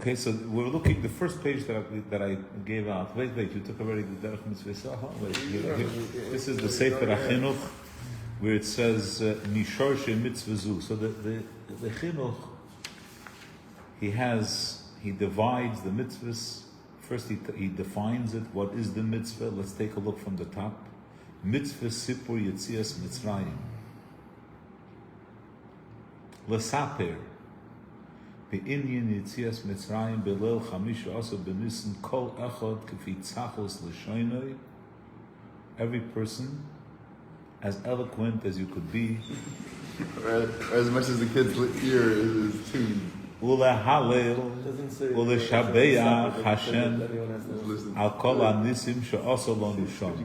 Okay, so we're looking the first page that I gave out. Wait, you took already the Derech Mitzvosecha. Wait, here. This is the Sefer HaChinuch, where it says Mishorshe Mitzvazu. So the Chinuch, he divides the mitzvahs. First, he defines it. What is the mitzvah? Let's take a look from the top. Mitzvah Sipur Yetzias Mitzrayim. Lesaper. Be'inyan Yetzias Mitzrayim Belel Chamisha Asa Benissen Kol Echad Kefi Tzachos L'Shoinoi. Every person, as eloquent as you could be, as much as the kids' ear is tuned. Ule Halel, Ule Shabeach Hashem, Al Kol Anisim She'asa Lo Nishon.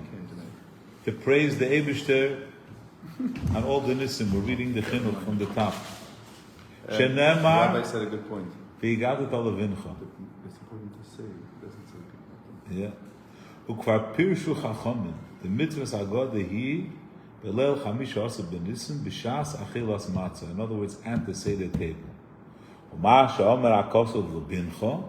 To praise the Eibishter and all the Nisim. We're reading the Chinuch from the top. Rabbi said a good point. It's important to say. It doesn't say good. Yeah. Ukvar pirshu chachamim. The mitzvahs agadehi belel chamisha asa benisim b'shas achilas matzah. In other words, at the Seder table. Uma she'omer akosod lebincha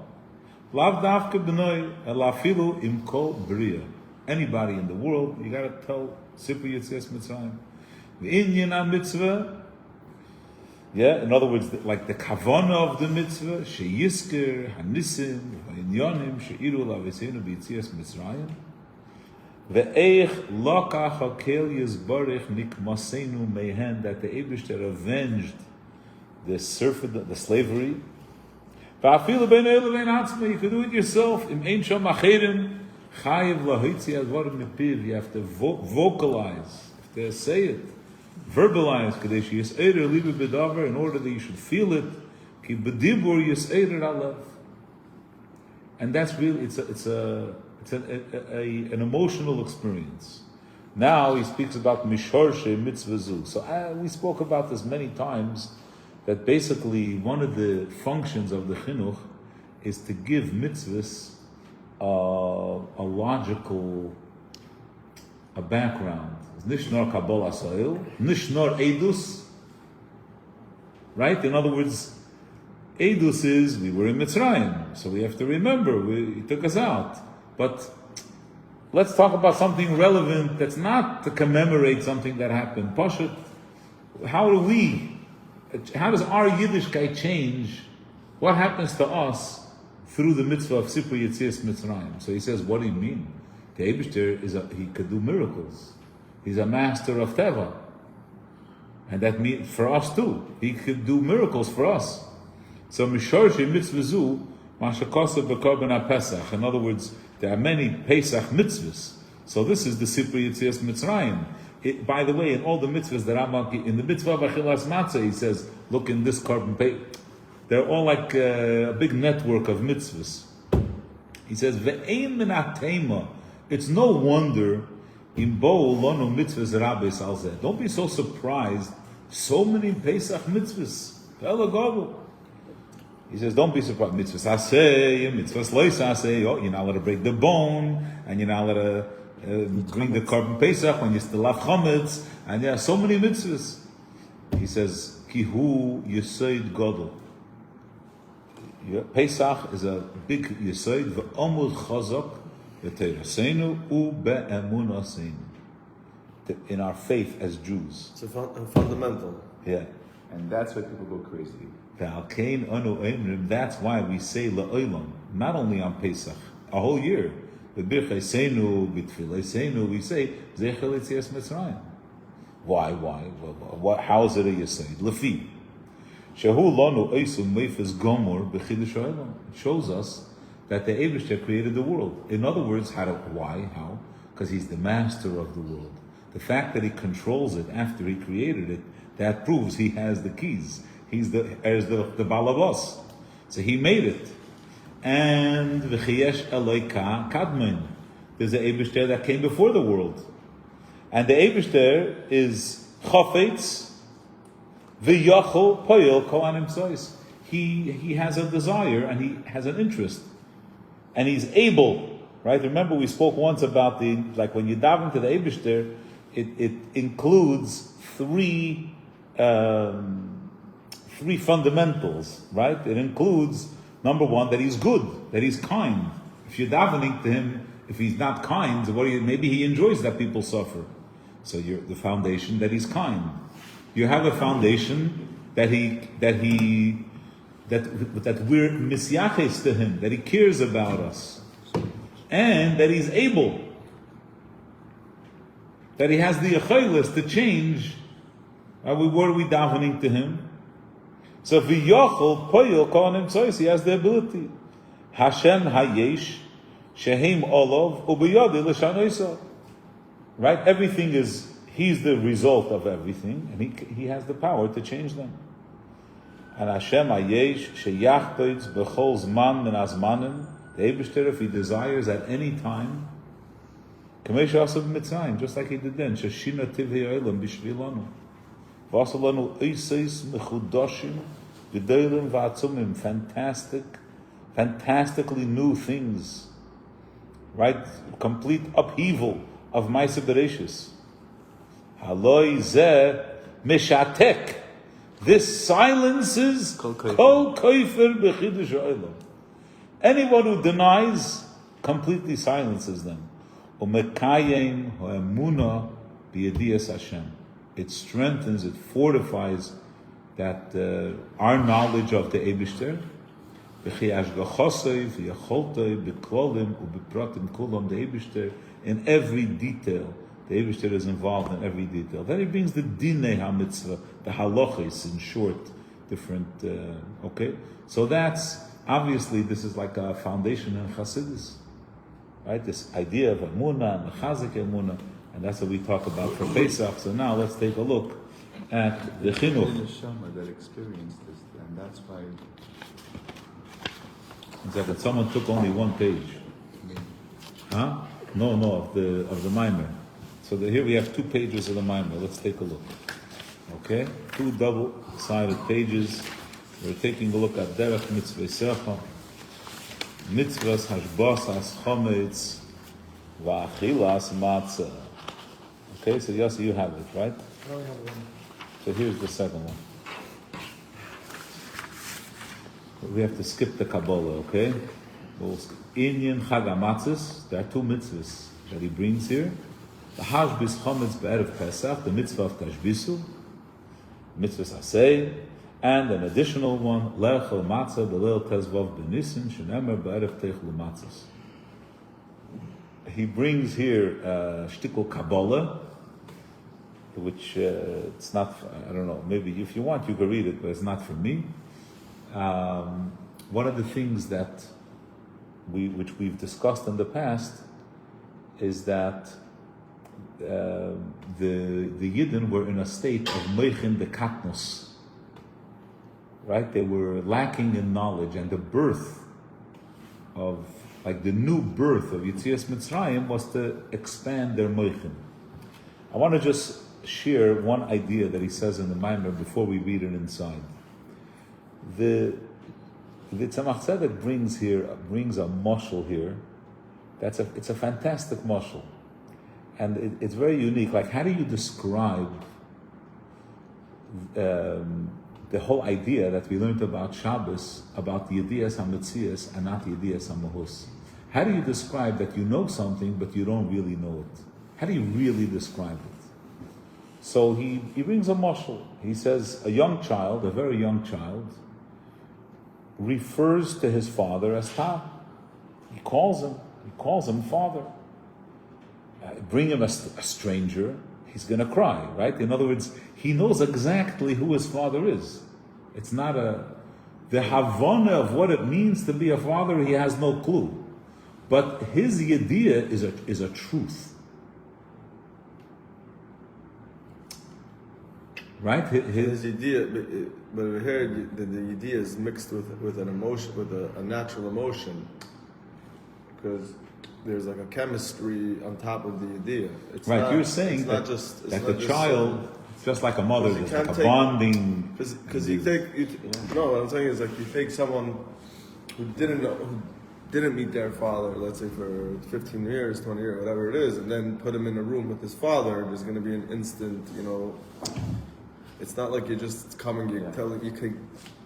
lav davke b'noi elafilu im kol bria. Anybody in the world, you got to tell Sipur Yetzias Mitzrayim. V'inyan ha-mitzvah. Yeah, in other words, like the kavana of the mitzvah, sheyisker, hanisim, v'inyanim, she'iru la'avesenu b'yitzias Mitzrayim, ve'eich lokach hakel yizbarich nikmasenu mehen, that the Eibishter avenged the slavery. Va'afilu ben eil ben atzma, you can do it yourself. Im ein shom acherim, chayiv lahitzi advarim mipiv, you have to vocalize, you have to say it. Verbalize Kadesh Yis'eder Liebe Bedavar in order that you should feel it. Ki Bedibur Yis'eder Alev. And that's really it's an emotional experience. Now he speaks about Mishorshe Mitzvazu. So we spoke about this many times, that basically one of the functions of the Chinuch is to give mitzvahs a logical background. Nishnor Kabbalah Sa'il, Nishnor Eidus. Right? In other words, Eidus is, we were in Mitzrayim, so we have to remember, he took us out. But let's talk about something relevant that's not to commemorate something that happened. Pashat, how does our Yiddishkeit change? What happens to us through the mitzvah of Sipur Yetzias Mitzrayim? So he says, what do you mean? The Eibishter he could do miracles. He's a master of Teva. And that means for us too. He could do miracles for us. So, Mishorshe Mitzvazu, Mashakosa B'Korban HaPesach. In other words, there are many Pesach mitzvahs. So this is the Sipur Yetzias Mitzrayim. By the way, in all the mitzvahs that in the mitzvah of Achilas Matzah, he says, look in this carbon paper. They're all like a big network of mitzvahs. He says, Ve'ein min atema. It's no wonder don't be so surprised. So many Pesach mitzvahs. He says, don't be surprised. Mitzvahs aseh, mitzvahs lois aseh. Oh, you're not allowed to break the bone, and you're not allowed to bring the carbon Pesach when you still have chametz. And there are so many mitzvahs. He says, Kihu Yesod Gadol. Pesach is a big Yesod, v'omud chazak. In our faith as Jews. It's a fundamental. Yeah. And that's why people go crazy. That's why we say la'olam, not only on Pesach, a whole year. We say Zecher Yetzias Mitzrayim. Why? How is it a Yesod? Lefi. Shehu lanu oisum meifes gomor b'chidush ha'olam. It shows us that the Eibishter created the world. In other words, why? How? Because he's the master of the world. The fact that he controls it after he created it, that proves he has the keys. He's the balabas. So he made it. And v'chiyesh eloika kadmon. There's an Eibishter that came before the world. And the Eibishter is chafetz v'yachol poyel kohanim sois. He has a desire and he has an interest. And he's able, right? Remember we spoke once about when you dive into the Eibishter, it includes three fundamentals, right? It includes Number one, that he's good, that he's kind. If you're davening to him, if he's not kind, maybe he enjoys that people suffer. So you're the foundation that he's kind. You have a foundation that we're misyaches to him, that he cares about us, and that he's able, that he has the achelis to change. What are we davening to him? So v'yochel poyel kohanim tzois, he has the ability. Hashem hayesh shehem olav ubiyadi l'shanoisa. Right? Everything is, he's the result of everything, and he has the power to change them. And Hashem hayesh sheyachtoitz b'chol zman min azmanim, the Eibishter, if he desires at any time, Kamei she'asa b'mitzrayim, just like he did then, sheshina tivhei olam b'shvilanu. V'asalanu eiseis mechudoshim v'dolim v'atzumim, fantastically new things, right? Complete upheaval of Ma'aseh Bereshis. Haloi zeh mishatek. This silences kol koifer b'chidush ha'olam. Anyone who denies completely silences them. Umekayim ha'emuna b'yediyas Hashem. It strengthens, it fortifies that our knowledge of the Eibishter. V'chi hashgachosei v'yacholtei b'klolim u'b'pratim kulam, the Eibishter, in every detail. The Eibishter is involved in every detail. Then he brings the dinei ha-mitzvah, the halachos, in short, different, okay? So that's, obviously, this is like a foundation in Chassidus, right? This idea of emunah and mechazik emunah, and that's what we talk about for Pesach. So now let's take a look at the chinuch. That experienced this, and that's why. Exactly. Someone took only one page. Huh? No, of the mimer. So here we have 2 pages of the mimer. Let's take a look. Okay, 2 double-sided pages. We're taking a look at Derech Mitzvosecha, mitzvas, hashbosas, chometz, va'achilas matzah. Okay, so Yossi, you have it, right? No, we have one. So here's the second one. We have to skip the Kabbalah, okay? Inyan Chag HaMatzos, there are 2 mitzvahs that he brings here. The hashbis chometz be'erev Pesach, the mitzvah of tashbisu, mitzvahs asay, and an additional one, Lechel Matzah, the Leil Tezvav B'Nissen, Shenemer B'Erev Teichel Matzahs. He brings here shtikul Kabbalah, which it's not, I don't know, maybe if you want you can read it, but it's not for me. One of the things that which we've discussed in the past is that the Yidden were in a state of Meichin Bekatnos. Right? They were lacking in knowledge, and the birth of, like the new birth of Yetzias Mitzrayim was to expand their moichin. I want to just share one idea that he says in the Maimer before we read it inside. The Tzemach Tzedek brings a mashal here. It's a fantastic mashal, and it's very unique. Like, how do you describe the whole idea that we learned about Shabbos, about the Yediyas HaMetzias and not the Yediyas HaMahus? How do you describe that you know something but you don't really know it? How do you really describe it? So he brings a mashal. He says a young child, a very young child, refers to his father as Ta. He calls him father. Bring him a stranger, he's going to cry, right? In other words, he knows exactly who his father is. It's not the havana of what it means to be a father, he has no clue. But his yediyah is a truth. Right? His idea, but here the idea is mixed with an emotion, with a natural emotion, because there's like a chemistry on top of the idea. It's right, not, you're saying that the child, just like a mother, there's like a bonding. Because no, what I'm saying is like you take someone who didn't meet their father, let's say for 15 years, 20 years, whatever it is, and then put him in a room with his father. There's going to be an instant, It's not like you're just coming,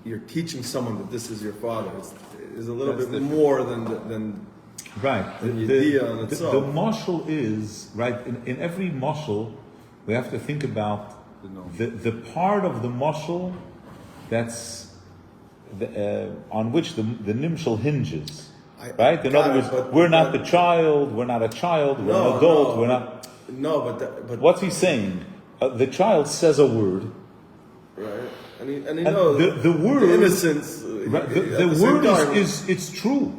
you're teaching someone that this is your father. is a little bit more than right. the idea in itself. The mashal is right. In every mashal, we have to think about the part of the mashal that's on which the nimshal hinges. Right. In other words, we're not the child. We're not a child. We're an adult. We're not. No, but what's he saying? The child says a word. Right. And he knows the word, the innocence. Right, the word is it's true.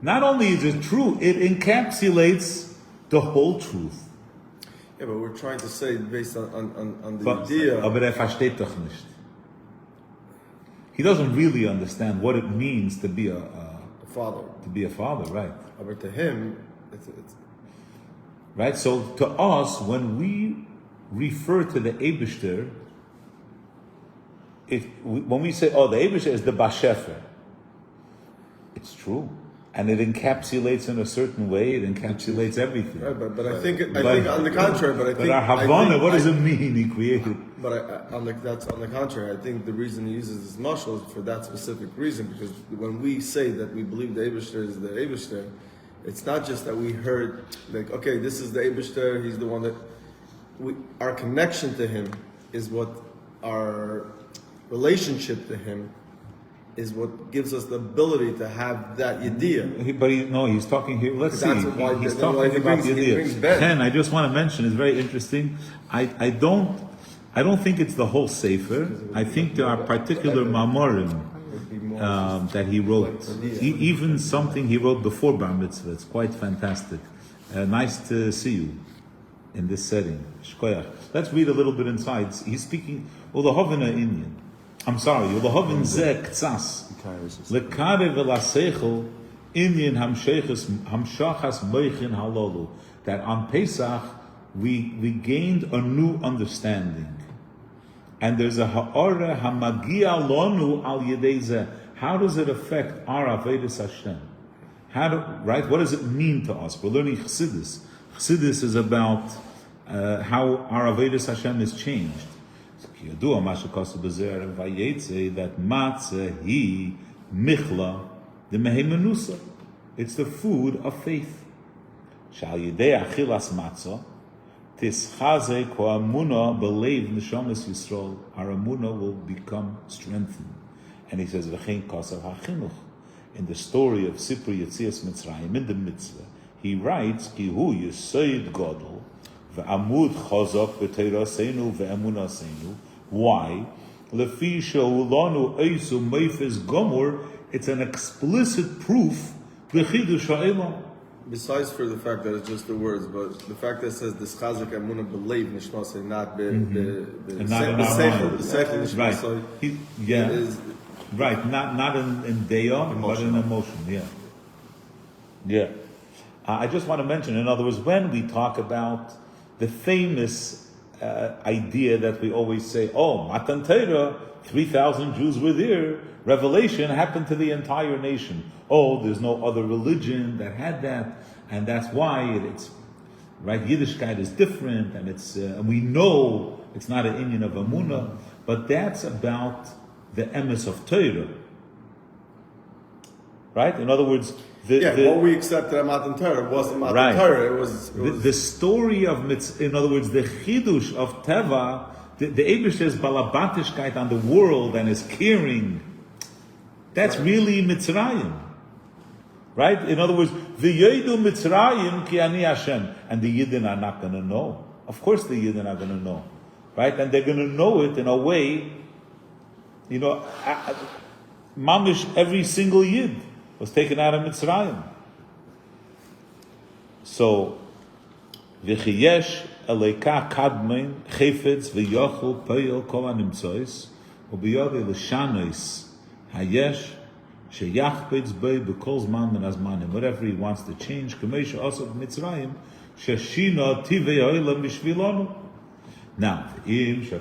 Not only is it true, it encapsulates the whole truth. Yeah, but we're trying to say based on the idea. Aber versteht doch nicht. He doesn't really understand what it means to be a father. To be a father, right? But to him, it's right. So to us, when we refer to the Eibishter, when we say, "Oh, the Eibishter is the Bashefer," it's true, and it encapsulates in a certain way. It encapsulates everything. Right, but I think on the contrary. But our Havana, what does it mean? He created. But on the contrary. I think the reason he uses this mashal is for that specific reason, because when we say that we believe the Eibishter is the Eibishter, it's not just that we heard like, okay, this is the Eibishter. He's the one that our connection to him is what our relationship to him is what gives us the ability to have that idea. But he's talking here. Let's see. He's talking about the idea. And I just want to mention, it's very interesting. I don't think it's the whole sefer. I think there are particular mamorim that he wrote. Even something he wrote before Bar Mitzvah. It's quite fantastic. Nice to see you in this setting. Shkoyach. Let's read a little bit inside. He's speaking. Ulahovina Inyan. I'm sorry. Ulahovin Zeh Ktsas. Lekare velasechel Inyan hamshachas moichin halolu. That on Pesach we gained a new understanding, and there's a ha'ara hamagia lonu al yedei zeh. How does it affect our avodas Hashem? Right? What does it mean to us? We're learning Chassidus. Chassidus is about how our avodas Hashem is changed. That Matzah I michla the mehemenusa. It's the food of faith. Shal yidei achilas matzah tischaze ko amuna belev neshamas Yisrael. Our amuna will become strengthened. And he says v'chein kasav hachinuch. In the story of Sipur Yetzias Mitzrayim, in the mitzvah, he writes ki hu yesod gadol ve'amud chazak b'teiraseinu ve'emunasenu. Why? Lefi she'ulanu eisu meifes gomor. It's an explicit proof b'chidush ha'elam. Besides for the fact that it's just the words, but the fact that it says this chazik amuna believe nishmasay, not the seichel nishmasay. Yeah. Right, not in daya, but in emotion. Yeah. I just want to mention, in other words, when we talk about the famous idea that we always say, "Oh, Matan Torah, 3,000 Jews were there. Revelation happened to the entire nation. Oh, there's no other religion that had that, and that's why it's right. Yiddishkeit is different, and it's and we know it's not an inyan of Amunah, but that's about the emes of Torah, right? In other words, what we accepted at Matan Torah wasn't Matan Torah. It was the story of mitzvah. In other words, the chidush of Teva, the Eibishter's balabatishkeit on the world and his caring. That's really Mitzrayim, right? In other words, v'yodu Mitzrayim ki ani Hashem, and the Yidden are not going to know. Of course, the Yidden are going to know, right? And they're going to know it in a way. Mamish, every single Yid was taken out of Mitzrayim. So, v'chiyesh eleika kadmein chefetz v'yochel peil kol hanimtzois u'biyodei l'shanois hayesh sheyachpetz bei b'kol zman min hazmanim. Whatever he wants to change, k'meisha osot Mitzrayim sheshina tivei ha'olam b'shvilonu. Now, even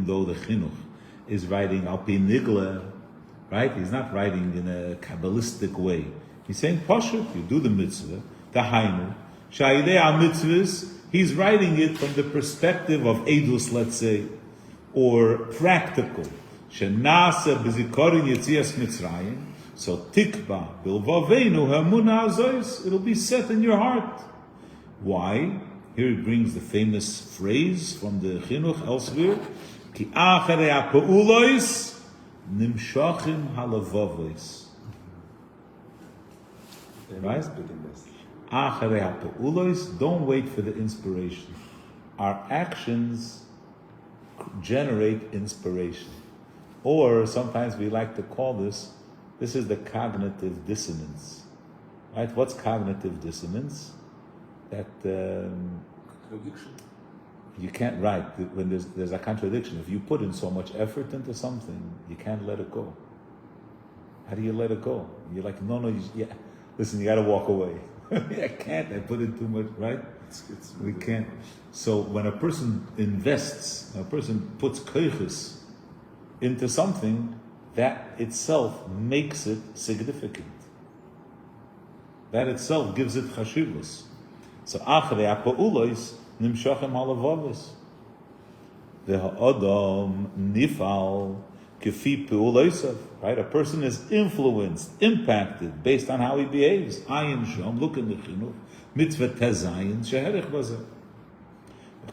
though the chinuch is writing al pi nigla, right? He's not writing in a kabbalistic way. He's saying pashut, you do the mitzvah, the hainu, sha'idei mitzvahs. He's writing it from the perspective of edus, let's say, or practical. Shenase b'zikorin yetzias Mitzrayim. So tikba bilvaveinu hamuna azois. It'll be set in your heart. Why? Here he brings the famous phrase from the Chinuch elsewhere. Ki acharei ha'pa'ulois nimshachim halavovois. Right? Acharei ha'pa'ulois. Don't wait for the inspiration. Our actions generate inspiration. Or sometimes we like to call this is the cognitive dissonance. Right? What's cognitive dissonance? That you can't write when there's a contradiction. If you put in so much effort into something, you can't let it go. How do you let it go? You're like, no, listen, you got to walk away. I can't. I put in too much, right? We can't. So when a person invests, a person puts koiches into something, that itself makes it significant. That itself gives it chashivus. So achrei ha'pa'ulos nimshachem halavavos. V'ha'adam nifal kefi pa'ulosav. Right? A person is influenced, impacted based on how he behaves. Ayin shom, look in the chinuch. Mitzvah tezayin sheherich bazeh.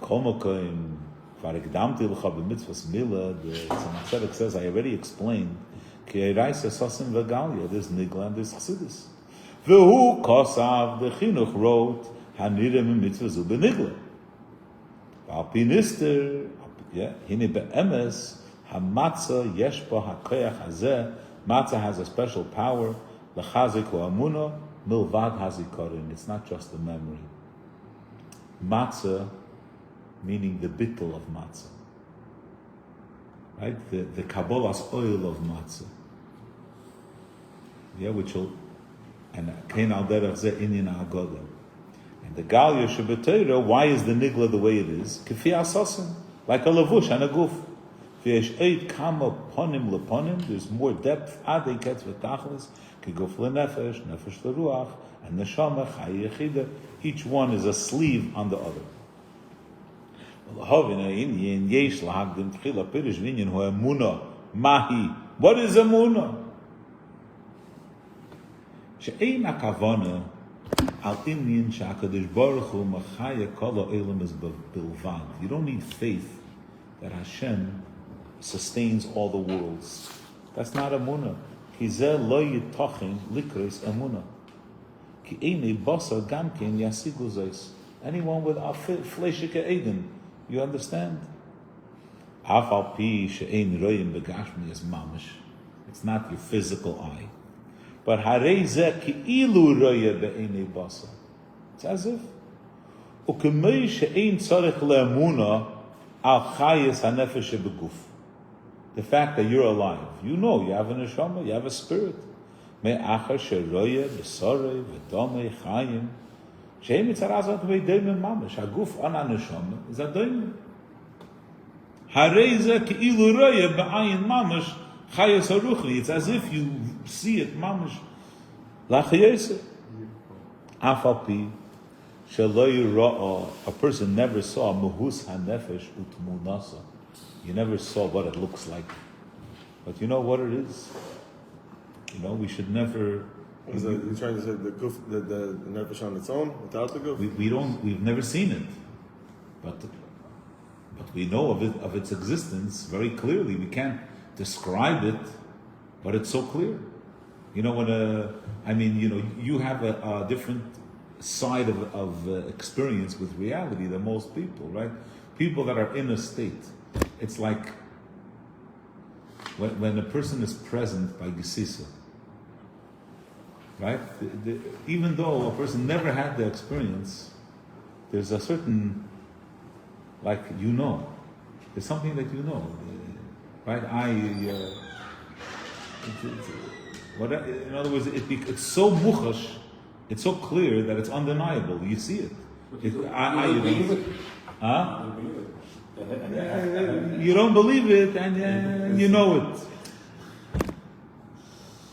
Kol mokoim v'arikdamti l'cha b'mitzvas mila. The Matzah I says, I already explained. Ki eiraisa sasim v'galia. There's nigla and there's chassidus. V'hu kosav, the chinuch wrote, Hanirem mitzvah zu benigla. Alpi nister, hine be'emes, hamatzah yesh bo hakoyach hazeh. Matzah has a special power. Lechazik ha'amuna milvad hazikorin. It's not just a memory. Matzah, meaning the bittul of matzah. Right? The kabbalah's oil of matzah. Which will, and kein al derech zeh inyan ha'agodah. The Galia Shabbatera, why is the Nigla the way it is? Kifi asasim, like a lavush and a guf. V'yesh eit kama ponim leponim, there's more depth. Adei ketz v'tachlis, ki guf lenefesh, nefesh leruach, and neshama chayi yechida. Each one is a sleeve on the other. Yesh lahagdim tchila pirish vinyan hu emuna mahi. What is emuna? She'ein hakavana Al Indian Shakadosh Baruch Hu Machaya Kol Ha'olam is bilvad. You don't need faith that Hashem sustains all the worlds. That's not emunah. Ki zeh lo yitachin likros emunah. Ki einei basar gamkein yasigu zeis. Anyone with fleshike eden, you understand? Af al pi she'ein royim begashmi is mamish. It's not your physical eye. But harei zeh ki'ilu roya be'enei basa. It's as if. Ukemei she'ein tzarech le'emuna al chayes hanefesh beguf. The fact that you're alive, you know, you have a neshama, you have a spirit. Me'achar she'roya b'sorei v'domei chayim. She'em mitzarazat ve'deimim mamash. Haguf ana neshama is a doimim. Harei zeh ki'ilu roya be'ayin mamash. It's as if you see it, mamish. Afapi, a person never saw muhus hanefesh utmunasa. You never saw what it looks like, but you know what it is. You know we should never. You're trying to say the goof, the nefesh on its own without the goof? We've never seen it, but we know of its existence very clearly. We can't describe it, but it's so clear. You know, you have a different side of experience with reality than most people, right? People that are in a state, it's like when a person is present by Gesisa, right? Even though a person never had the experience, there's a certain, there's something that you know. Right? In other words, it's so muchash, it's so clear that it's undeniable. You see it. You don't believe it, and you know it.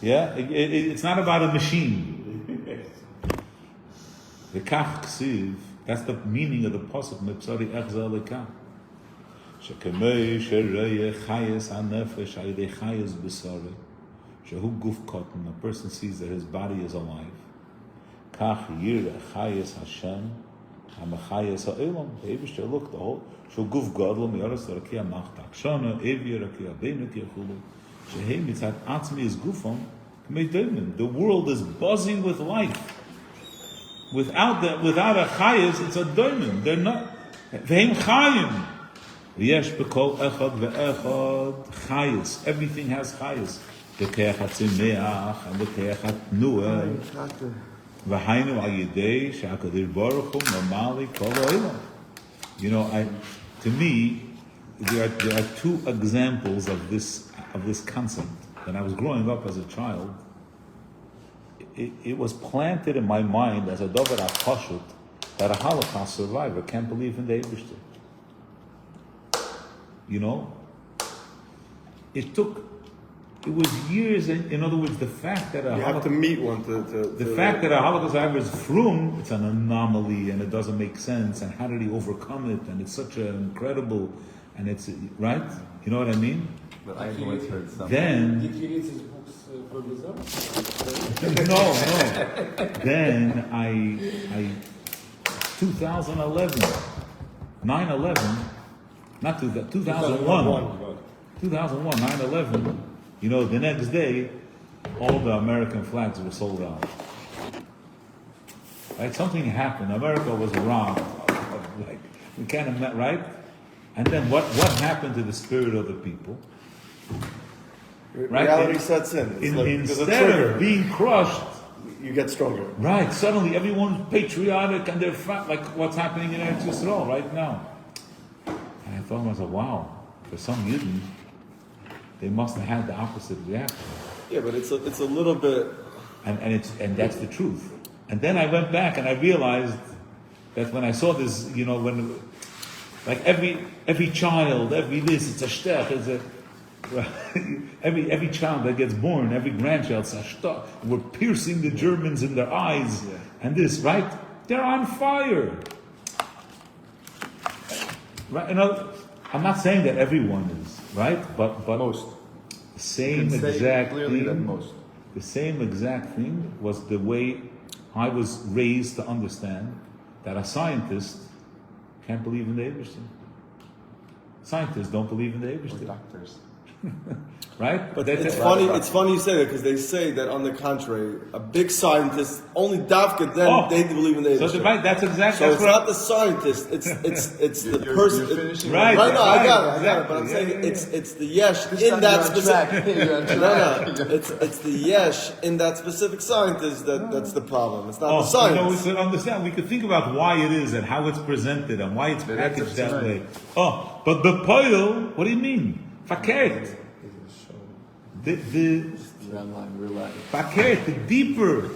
Yeah? It's not about a machine. The kach ksiv, that's the meaning of the pasuk, Mepsari echza lekach. שכמי שראה חייס הנפש על ידי חייס בשרה, שהוא גוף קטן, a person sees that his body is alive, כך יראה חייס השם, המחייס העולם, the Eibishter looked the whole, שהוא גוף גדול מארץ לרקיע מחתק, שונה, אבי רקיע, בין רקיע חולו, שהם מצד עצמי is גופם, כמי דיימן, the world is buzzing with life. Without a chayes, it's a diamond. They're not. V'hem chayim. V'yesh b'kol echad ve'echad chayes. Everything has chayes. V'keach hatzimeach and v'keach hatnuah. V'hainu al yedei she'akadir baruch hu mamali kol ha'olam. You know, to me, there are two examples of this concept. When I was growing up as a child, it was planted in my mind as a davar ha'pashut that a Holocaust survivor can't believe in the Eibishter. You know? It was years, in other words, the fact that you have to meet one the fact that a Holocaust survivor is frum, it's an anomaly and it doesn't make sense, and how did he overcome it, and it's such an incredible, and it's, right? You know what I mean? But I've always heard something. Then, did you read his books for yourself? no. Then I 2011, 9/11, not 2001, 9/11. You know, the next day, all the American flags were sold out. Right? Something happened. America was robbed. Like, we can't imagine, right? And then what happened to the spirit of the people? Right? Reality sets in. It's Instead of being crushed, you get stronger. right? Suddenly, everyone's patriotic and they're like what's happening in Eretz Yisrael right now. And I thought to myself, wow, for some Yidden, they must have had the opposite reaction. Yeah, but it's a little bit. And that's the truth. And then I went back and I realized that when I saw this, you know, when like every child, every this, it's a shtech, it's a every child that gets born, every grandchild, it's a shtech. We're piercing the Germans in their eyes, and this, right? They're on fire. Right? You know, I'm not saying that everyone is, right? But most. The same exact clearly thing. that most. The same exact thing was the way I was raised to understand that a scientist can't believe in the Eibishter. Scientists don't believe in the Eibishter. Doctors. Right? But it's funny. It's funny you say that because they say that on the contrary, a big scientist only Dafka then they believe in the So Eibishter. right, that's exactly. So it's not the scientist. It's the person. You're finishing Right. Right, no, I got it. exactly. But I'm saying Yeah. it's the yesh in that specific. You're on track. No, it's the yesh in that specific scientist that's the problem. It's not the You science. know, we could understand. We could think about why it is and how it's presented and why it's packaged that way. Oh, but the poil, what do you mean? Fakert. The fakert, the deeper,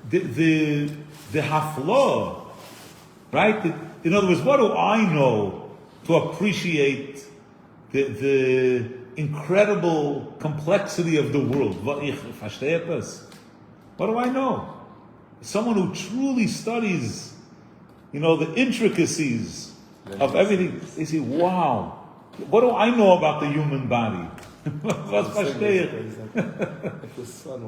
the haflo, right? In other words, what do I know to appreciate the incredible complexity of the world? What do I know? Someone who truly studies, you know, the intricacies of everything. They say, wow, what do I know about the human body?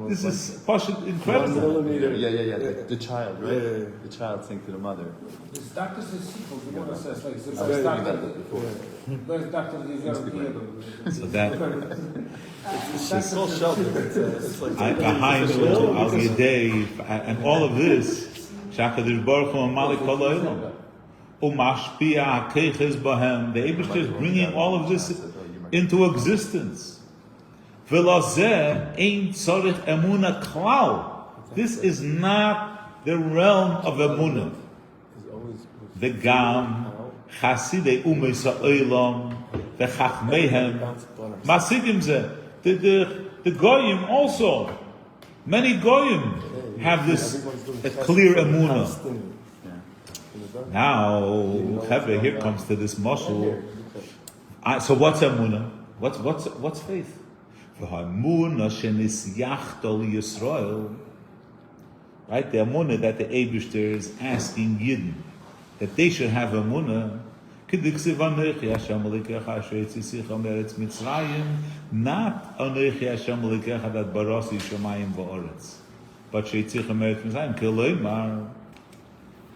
This is incredible. Yeah. The child, right? Yeah. The child saying to the mother. This doctor says sequel, the one says like the first doctor. First doctor is European. So that It's so sheltered. It's like Hainu al Yedei and all of this. Shakadosh Baruch Hu Malik Kol Ha'olam. Umashpia Hakeches Bahem. The Eibishter is bringing all of this into existence. Velazeh Ein Tzorich Emuna Klal. This is not the realm of Emunah. The Gam Chasidei Umeis Ha'olam the Chachmeihem Masidim Zeh. The Goyim also. Many Goyim have this clear Emunah. Now, here comes to this mashal. So what's Emunah? What's faith? V'ha'emunah shenisyachto Yisrael. Right, the Emunah that the Eibishter is asking Yidden that they should have Emunah Kediksiv Anochi Hashem Elokecha Asher Yitzisicha Meretz Mitzrayim, not Anochi Hashem Elokecha that barasi Shemayim va'aretz, but Sheitzicha Meretz Mitzrayim. Kiloimar.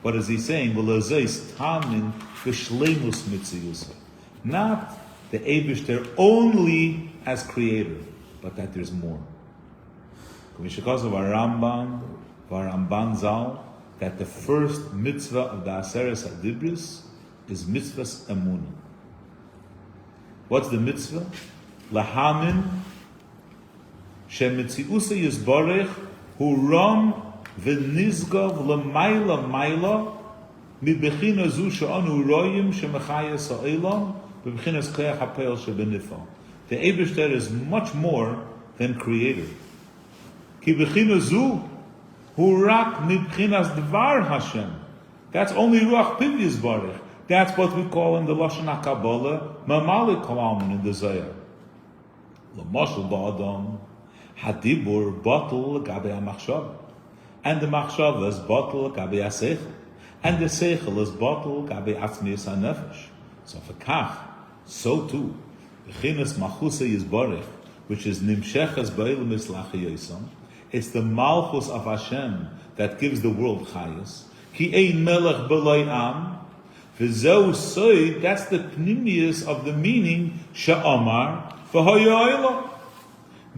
What is he saying? V'lozeis tamin v'shleimus mitziusa. Not the Eibishter only as creator, but that there's more. Because of our Ramban Zal, that the first mitzvah of the Aseres HaDibris is mitzvahs emunah. What's the mitzvah? Lahamin shemitziusa yizbarech hu ram v'nizgav l'mayla mayla mibechina zu she'anu royim shemechayas ha'elam b'bechinas koyach ha'peil shebenifal. The Eibishter is much more than creator. Ki bechina zu hu rak mibchinas dvar Hashem. That's only ruach piv yizbarech. That's what we call in the Lashon HaKabbalah mamali kalamin in the Zohar. L'mashal ba'adam hadibur batul gabe ha'machshav. And the machshava is batul gabe ha'seichel. And the seichel is batul gabe atzmius ha'nefesh. So for kach, so too, b'chinas machusa yizbarech, which is nimshechas ba'ilum islachi yosam, it's the malchus of Hashem that gives the world chayas. Ki ein melech b'loi am, v'zeu soy, that's the pnimius of the meaning, she'amar, v'hoya olam.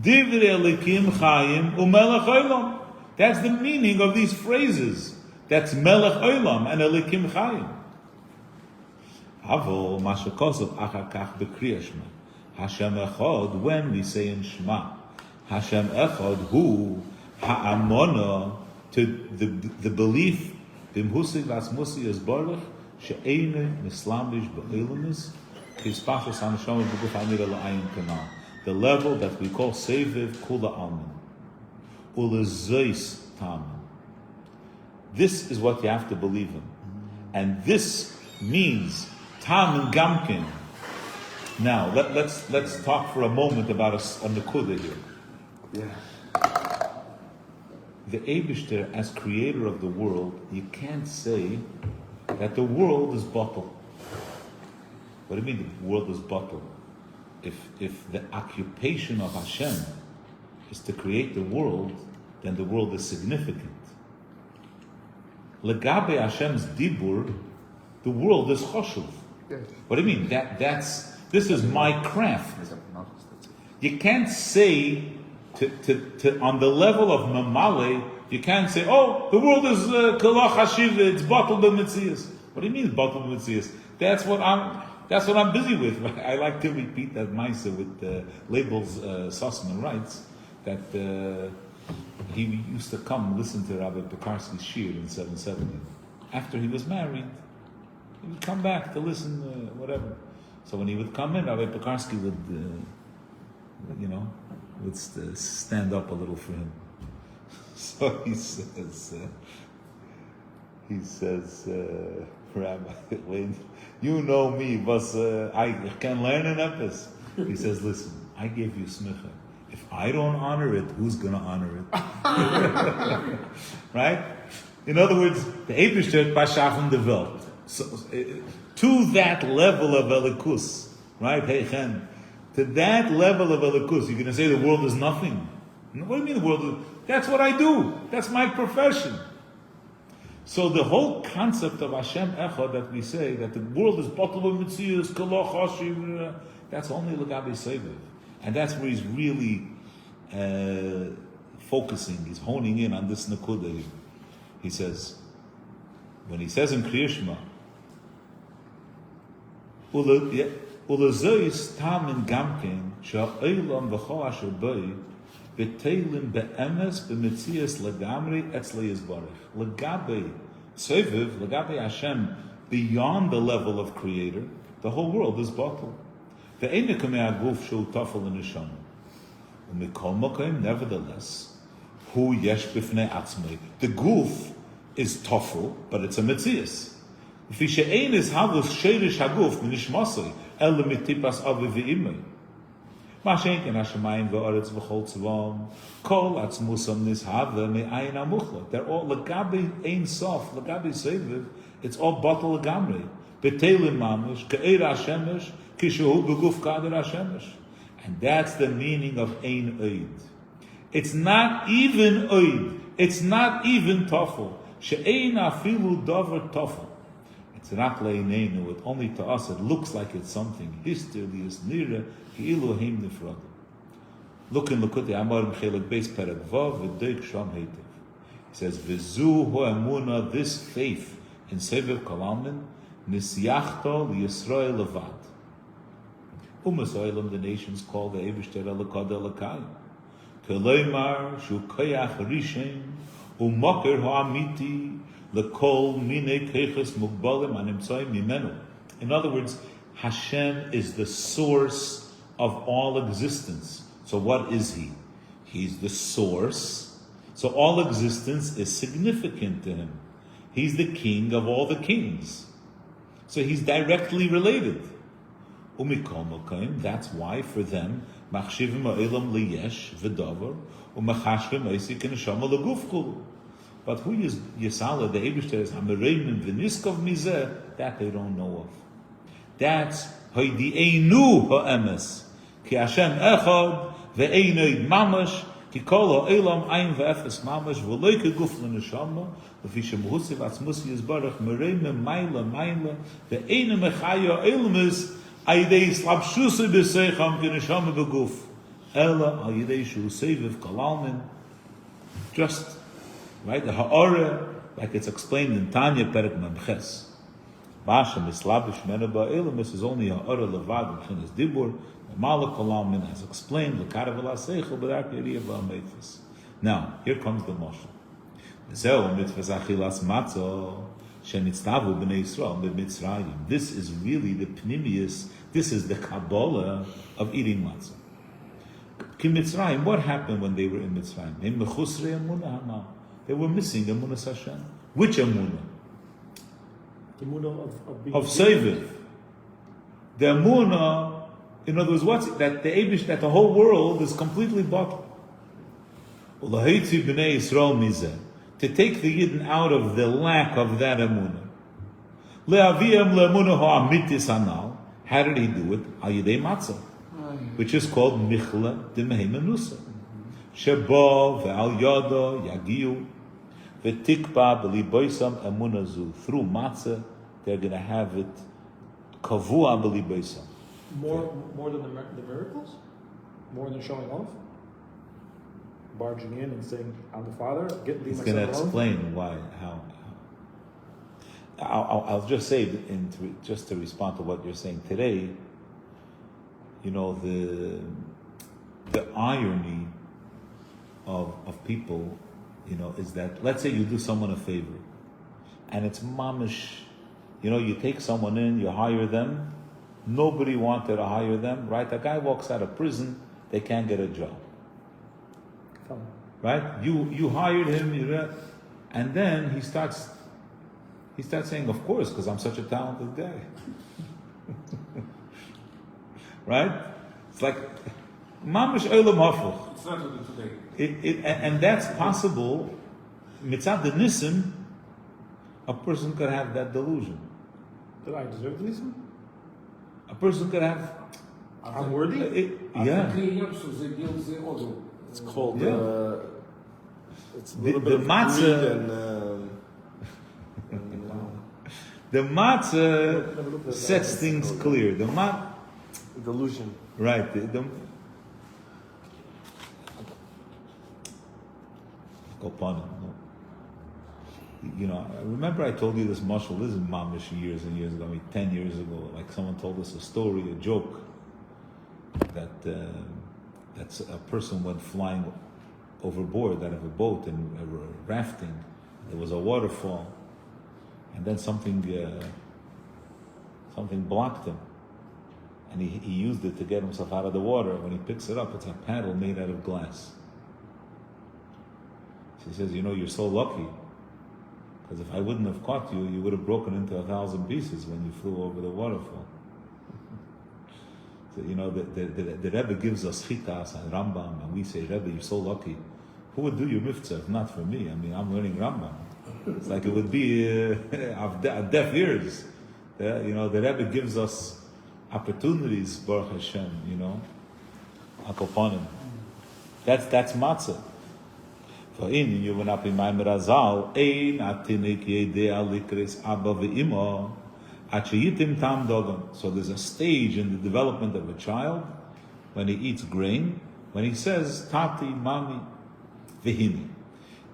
Divrei elikim chayim u'melech olam. That's the meaning of these phrases. That's melech olam and elikim chayim. Avol mashakosov achar kach b'kriyah shema. Hashem echad, when we say in Shema, Hashem echad hu ha'amona, to the belief b'mhusig v'asmusi yizbarech she'eine mislamish ba'elamis k'ispashas ha'neshama b'guf ha'nira la'ayin kanal. The level that we call seviv kula almin. Ulezois tamen. This is what you have to believe in. And this means tamen gamkin. Now, let's talk for a moment about a nekuda here. Yeah. The Eibishter, as creator of the world, you can't say that the world is bottled. What do you mean the world is bottled? If the occupation of Hashem is to create the world, then the world is significant. Legabe Hashem's dibur, the world is choshuv. What do you mean? This is my craft. You can't say to on the level of mamale, you can't say, oh, the world is kalach hashiv, it's bottled b'mitzias. What do you mean bottled b'mitzias? That's what I'm busy with. I like to repeat that Maisa with labels. Sussman writes that he used to come listen to Rabbi Pekarsky's shir in 770. After he was married, he would come back to listen, whatever. So when he would come in, Rabbi Pekarsky would stand up a little for him. So he says, Rabbi, when you know me, but I can learn an epis. He says, listen, I gave you smicha. If I don't honor it, who's going to honor it? Right? In other words, the Eibishter pashafen the Welt. So, to that level of elikus, right? Hey, Chen, to that level of elikus, you're going to say the world is nothing. What do you mean the world is? That's what I do. That's my profession. So the whole concept of Hashem Echad that we say, that the world is bottled with mitzias, koloch, hashim, that's only Lagabe Seviv. And that's where he's really focusing, he's honing in on this Nakuda. He says, when he says in Kriyashma, Ulezois tamin gamkin, sha'olam v'cho asher boi, v'teilim be'emes b'mitzias lagamri etzle yizbarech. Lagabe Seviv, Lagabe Hashem, beyond the level of creator, the whole world is bottled. Nevertheless, hu yesh b'fnei atzmei. The goof is tofel, but it's a mitzias. V'fi she'ein is havus sheirish haguf minishmasei el mitipas avi v'imei. Ma she'en hashemayim v'oretz v'chol tzvam kol atzmusam nishave me'ayin amuchla. They're all legabe ein sof, legabe seviv. It's all bottle legamri. Betelim mamish, ke'er hashemesh, kishehu beguf kader hashemesh. And that's the meaning of ein oid. It's not even oid. It's not even tofel. She'ein afilu dover tofel. It's not le'inenu. It only to us it looks like it's something. History is nira ki'ilu heim nifradim. Look in Likutei Amarim Chelik Beis Perek Vav v'Deik Sham Heitev. He says, "V'zu ho'emuna, this faith in Sefer Kalamin, nisyachto liyisrael levad. Umas oilam, the nations call the Eibishter Elokad Elokayim. Keleimar shu koyach rishen u'moker ha'amiti lekol minei keches mugbalim animtzoyim mimenu." In other words, Hashem is the source of all existence. So what is He? He's the source. So all existence is significant to Him. He's the king of all the kings. So He's directly related. Umikol Mokayim, that's why for them, machshivim ha'olam liyesh v'davar, umachashvim ha'isik neshama l'guf kulu. But who is Yisala, the Eibishter, is Hamareimin v'niskov mizeh, that they don't know of. That's ha'di'einu ha'emes, ki Hashem echad, ve'einoid mamash, ki kol ha'olam ayin ve'efes mamash, v'loi keguf l'neshama, v'fi shemuhusiv atzmusi yizbarach, mareimin maila maila, ve'einu mechaya ha'olamis, ayidei slapshusi b'seicham ki neshama b'guf, ela ayidei shu seviv kalalmin, just, right, the ha'ara, like it's explained in Tanya Perek Memches. Basha mislabish mena ba'elamis is only ha'ara levad b'chinas dibur. Malach Kalamin has explained l'karav l'aseichel b'dak yiriyah ba'ameifas. Now, here comes the moshel. Zeh mitzvas achilas matzah shenitztavu b'nei Yisrael b'Mitzrayim. This is really the pnimius. This is the Kabbalah of eating matzah. Ki Mitzrayim, what happened when they were in Mitzrayim? They were missing Emunah Hashem. Which Emunah? The Emunah of Seviv. The Emunah, in other words, what's that the Eibush, that the whole world is completely bottled. To take the Yidden out of the lack of that Emunah. How did he do it? Al Yidei Matzah, which is called Michla Demei Menusa. Sheba ve'al yada yagiu ve'tikba b'liboisam emunazu. Through matzah, they're going to have it kavua b'liboisam. More than the miracles? More than showing off? Barging in and saying, I'm the Father, He's going to explain why, how. I'll just say, just to respond to what you're saying today, you know, the irony of people, you know, is that, let's say you do someone a favor, and it's mamish, you know, you take someone in, you hire them, nobody wanted to hire them, right? A guy walks out of prison, they can't get a job. Right? You hired him, and then he starts saying, of course, because I'm such a talented guy. Right? It's like, mamish olam hafuch. It's not today. And that's possible. Mitzad the nisim, a person could have that delusion. Did I deserve the nisim? A person could have. I'm worthy? Yeah. It's called. It's a The little bit of matzah. The matzah sets things clear. The delusion. right. You know, I remember I told you this mashal. This is mamish years and years ago. I mean, 10 years ago. Like someone told us a story, a joke, that a person went flying overboard out of a boat and rafting. There was a waterfall, and then something blocked him, and he used it to get himself out of the water. When he picks it up, it's a paddle made out of glass. She says, you know, you're so lucky, because if I wouldn't have caught you, you would have broken into 1,000 pieces when you flew over the waterfall. So, you know, the Rebbe gives us chitas and Rambam, and we say, Rebbe, you're so lucky. Who would do your mitzvah if not for me? I mean, I'm learning Rambam. It's like it would be deaf ears The Rebbe gives us opportunities, Baruch Hashem, Akoponim. That's matzah. For in you will not be maimer azal, ein atinik yedei alikris abba ve'imo, achayitim tam dogon. So there's a stage in the development of a child when he eats grain, when he says, Tati, Mami, Vihini.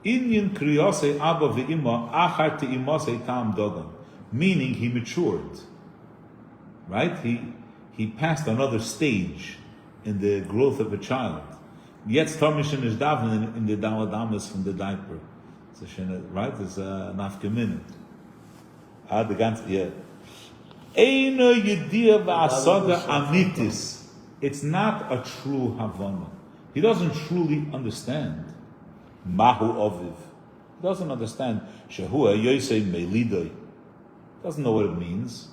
Inyan kriyose abba ve'imo, achar te'imose tam dogon. Meaning he matured. Right? He passed another stage in the growth of a child. Yet Tomishin is daven in the Daladamas from the diaper. Right? It's a nafkaminit. The ganz, yeah. Eino Yediyah v'asaga amitis. It's not a true Havana. He doesn't truly understand. Mahu Oviv. He doesn't understand. Shehu Yosei Melidoi. Doesn't know what it means.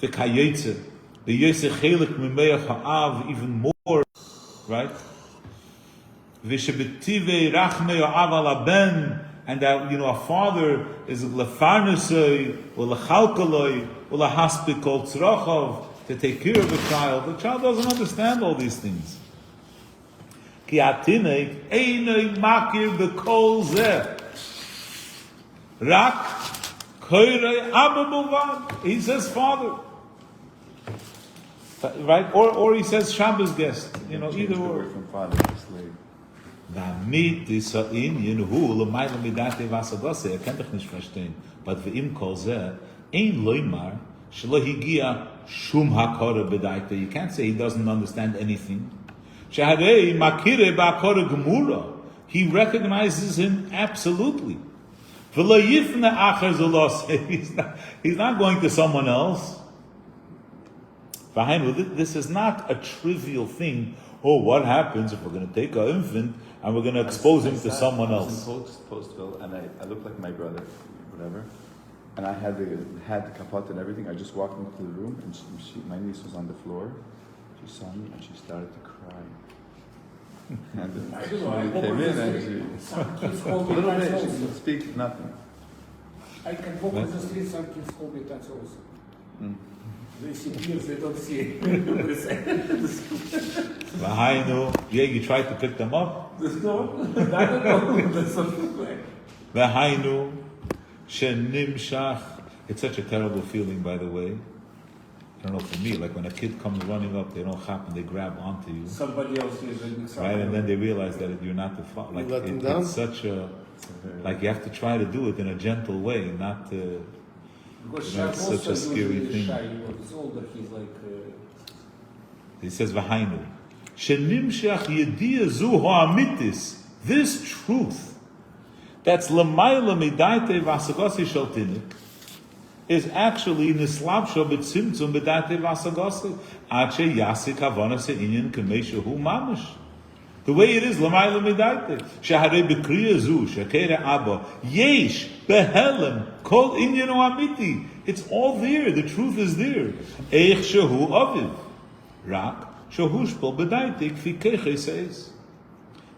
V'kayetze. The Yosei Chelik Mimeach Ha'av even more. Right? V'shebetive Rachmei Ha'av ala ben. And that, a father is lefarnesoi, or lechalkaloi, or lehaspikol tzrochov, to take care of a child. The child doesn't understand all these things. Ki atinek einoi makir b'kol zeh. Rak koirei abba muvad. He says father. Right? Or he says Shabbos guest. Either or. From father to slave. Damit ist Inyan hu l'mayla midate hashbosas. Kann doch nicht verstehen. But ve'im kol zeh ein loymar shelo higia shum hakora b'daite. You can't say he doesn't understand anything. Sheharei makire ba'akora gemura. He recognizes him absolutely. V'lo yifne acher zolos. He's not going to someone else. This is not a trivial thing. Oh, what happens if we're going to take our infant and we're going to expose him to someone else? I was in Postville, and I looked like my brother, whatever. And I had the kapot and everything. I just walked into the room, and my niece was on the floor. She saw me, and she started to cry. And then she came in, and Some kids a call me little bit, that's she also. could speak nothing. I can walk on the street, some kids call me that's also. They see tears, they don't see it. V'hainu, you tried to pick them up. There's no, I don't know. There's something like. V'hainu, shenimshach. It's such a terrible feeling, by the way. I don't know, for me, like when a kid comes running up, they don't hop and they grab onto you. Somebody else is in the Right, and then they realize that you're not the father. Like let them down? it's such a, like you have to try to do it in a gentle way, not to. Because It's such a scary thing. Shy, he's older, he's like. He says v'hainu, shenimshach yediyah zu ha'amitis. This truth, that's l'mayla midaite v'asagasi shaltinik, is actually nislabsho b'tzimtzum midaite v'asagasi ache yasik havana se'inyan k'meishahu mamish. The way it is, l'mayla midaite. Shaharei b'kriya zu, shakere abba, yesh, behelem, kol inyan amiti. It's all there, the truth is there. Eich shehu aviv. Rak, shehu shpol bedaite, kfi keche says.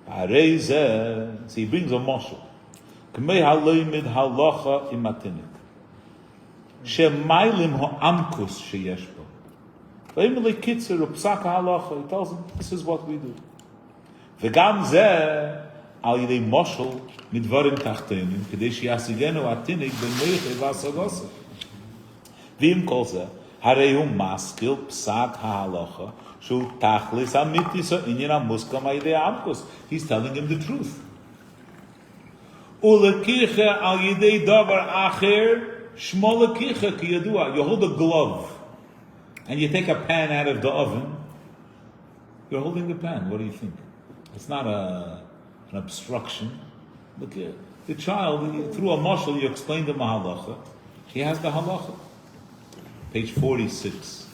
Harei zeh, so he brings a moshel. K'mei haloimid halacha imatinik. Shemaylim ha'amkus sheyesh bo. V'im lekitzer upsaka halacha, he tells him, this is what we do. V'gam zeh, al yidei moshel, midvarim tachtenim, k'dei shiyasigenu atinik b'meiche v'asagoseh. V'im kol zeh, harei hu maskil psak ha'halacha, shu tachlis amitis ha'inyan ha'muskam ha'yidei ha'amkus. He's telling him the truth. Ulekiche al yidei davar acher, shmo lekiche ki yadua. You hold a glove, and you take a pan out of the oven, you're holding the pan. What do you think? It's not an obstruction. Look here. The child, through a mashal, you explain the halacha. He has the halacha. Page 46.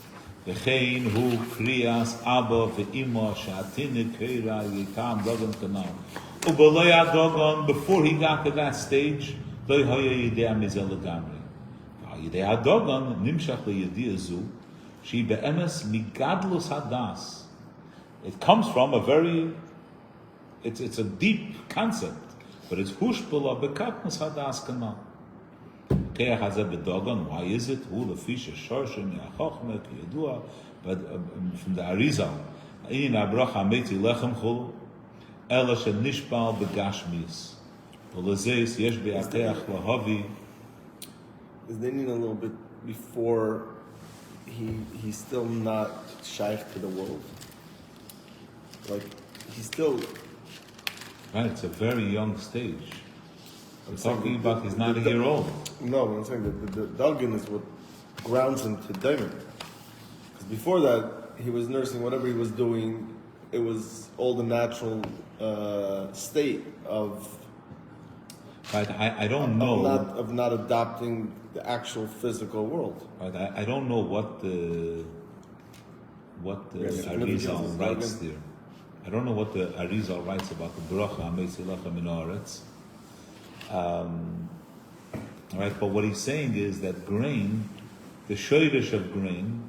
V'chein hu kriyas abba ve'ima sha'atinik keira yitam dogon kanal. U'b'loi adogon, before he got to that stage, loi hoya yidea mizel legamri. Yidea adogon, nimshach le'yidea zu, she be'emes migadlus hadas. It comes from a very, it's a deep concept, but it's hushpula bekatnas hadas kanal. Why is it? But from the Arizal, Is they need a little bit before he's still not shaykh to the world. Like he's still right. It's a very young stage. We're talking about he's not a year old. No, but I'm saying that the Dalgin is what grounds him to David. Because before that, he was nursing whatever he was doing. It was all the natural state of. Right, I don't know. Of not adopting the actual physical world. Right, I don't know what the Arizal writes there. I don't know what the Arizal writes about the bracha Ameitzilecha min haaretz. Right, but what he's saying is that grain, the shoyrish of grain,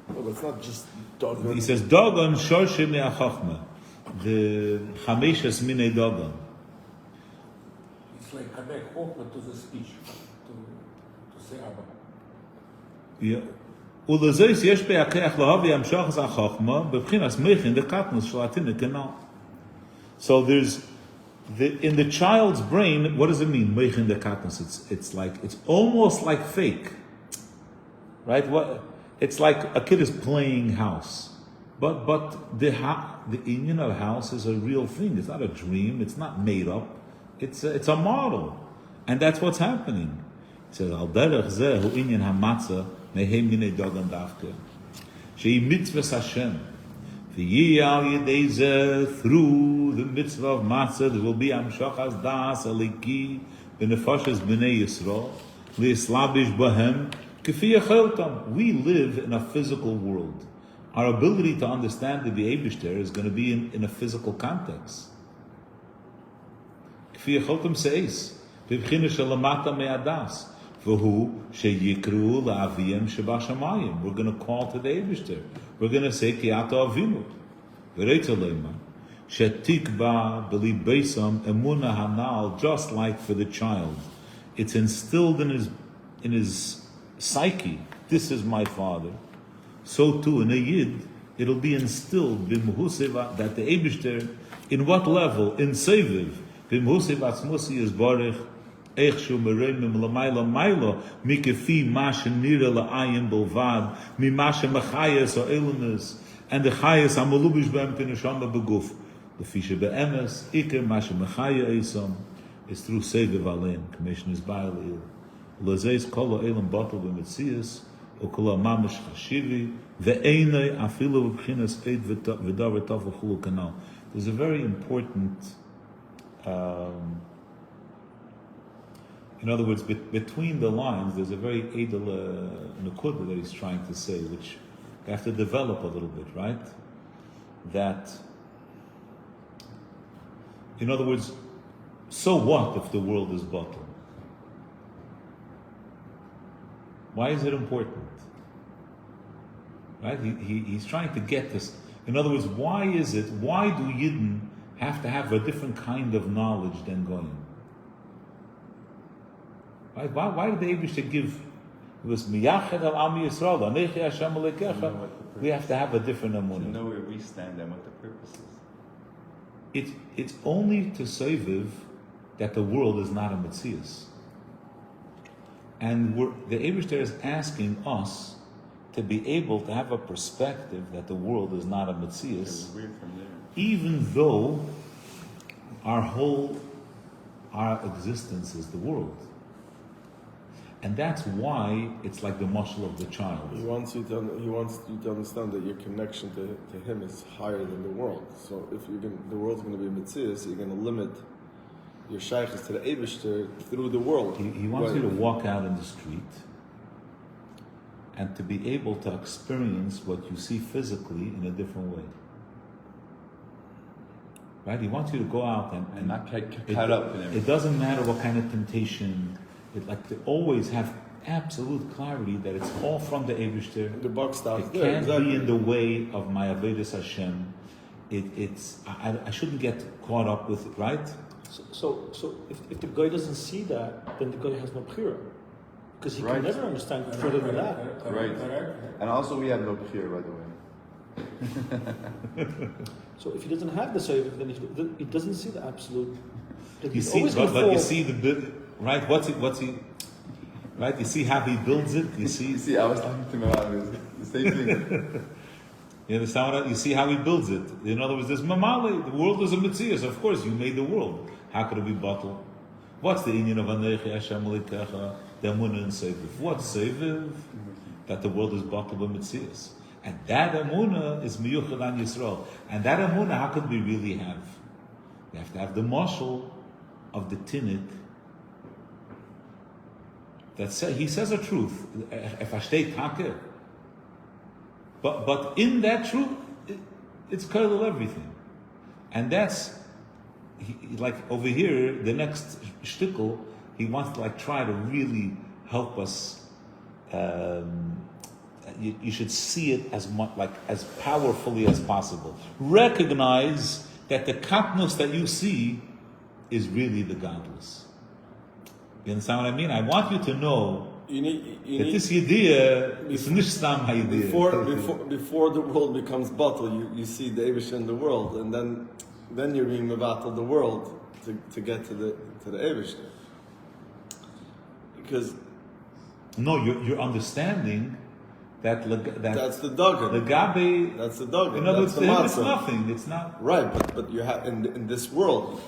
Well, it's not just Dagon. he says Dagon shorshe me'achachma, the chameshes minei Dagon. It's like connect Chokhmah to the speech, to say Abba. Yeah. ולזויס יש בהכרח להביא המשך החוכמה בבחינת מכין דקטנוס של עתיד canal. So there's in the child's brain, what does it mean? Mechin dekatnus. It's like it's almost like fake, right? It's like a kid is playing house, but the union of house is a real thing. It's not a dream. It's not made up. It's a model, and that's what's happening. It says al derech zeh hu inyan hamatzah mehem minei dagan davke shei mitzvas Hashem. Through the mitzvah of Matzah, there will be Amshachas Das Aliki Benefashas Bnei Yisrael Lislabish Bahem Kefi Yecheltam. We live in a physical world. Our ability to understand the Eibishter is going to be in a physical context. Kefi Yecheltam says, Bibchina Shalamata Me'adas V'hu Sheyikru La'aviyem Shebashamayim. We're going to call to the Eibishter. We're going to say Kiata Avinu. V'reitolema shetikba beli beisam emuna hanal. Just like for the child, it's instilled in his psyche. This is my father. So too in a yid, it'll be instilled b'mehuseva that the Eibishter, in what level? In seviv b'mehuseva atzmusi is barich. Eichshu mereimim l'mayla mayla mikefi mashe nira la'ayin bolvad mi mashe mechayes or elunis and the chayes amalubish b'em pineshama beguf l'fisha be'emes iker mashe mechaya esam is through seviv alein commission is ba'alil l'zeis kol ha'elam batal b'metzias u'kol ha'mamish chashivi ve'einei afilu v'bchinas eid v'davar taf v'chulu kanal. There's a very important in other words, between the lines, there's a very edel nukuda that he's trying to say, which you have to develop a little bit, right? That, in other words, so what if the world is bottled? Why is it important? Right? He's trying to get this. In other words, why do Yidden have to have a different kind of knowledge than Goyim? Right? Why did the Eibishter give? It was miyached al ami Yisrael, anechi Hashem alekecha. We have to have a different amunah. To know where we stand and what the purpose is. It's only to seviv that the world is not a mitzvas, and the Eibishter is asking us to be able to have a perspective that the world is not a mitzvas, even though our existence is the world. And that's why it's like the mashal of the child. He wants you to understand that your connection to him is higher than the world. So if the world's going to be a mitzvah, so you're going to limit your shaykhs to the Eibishter through the world. He wants you to walk out in the street and to be able to experience what you see physically in a different way. Right? He wants you to go out and not get caught up in everything. It doesn't matter what kind of temptation. It like to always have absolute clarity that it's all from the Eibishter. The buck stops it there. Can't be in the way of my avodas Hashem. I shouldn't get caught up with it, right? So if the guy doesn't see that, then the guy has no bchira. Because he Right. can never understand further than that. Right. And also we have no bchir, by the way. So if he doesn't have the soiv, then he doesn't see the absolute. That You he's see, always gonna but you fall. see right? What's he? Right? You see how he builds it. You see. You see, I was talking to him about it. The same thing. You understand what you see how he builds it? In other words, there's mamale. The world is a mitzvah. Of course, you made the world. How could it be bottled? What's the inyan of Anechi Hashem Elikecha? The Emunah and Seviv. What's Seviv? That the world is bottled with mitzvahs. And that Emunah is miyuchad on Yisrael. And that Emunah, how could we really have? We have to have the marshal of the Tinnik. He says a truth. If I stay Takeh. But in that truth, it's kernel everything. And that's, like over here, the next shtickle, he wants to try to really help us. You should see it as much, as powerfully as possible. Recognize that the katnus that you see is really the godless. You understand what I mean? I want you to know that this idea is nicht stam idea. Before the world becomes bottle, you see the Eivish in the world, and then you're being mevatel the world to get to the Eivish. Because no, you're understanding that that's the duggan. The gabe. That's the duggan. In other words, That's the it's matzah. nothing. It's not Right, but you have in this world.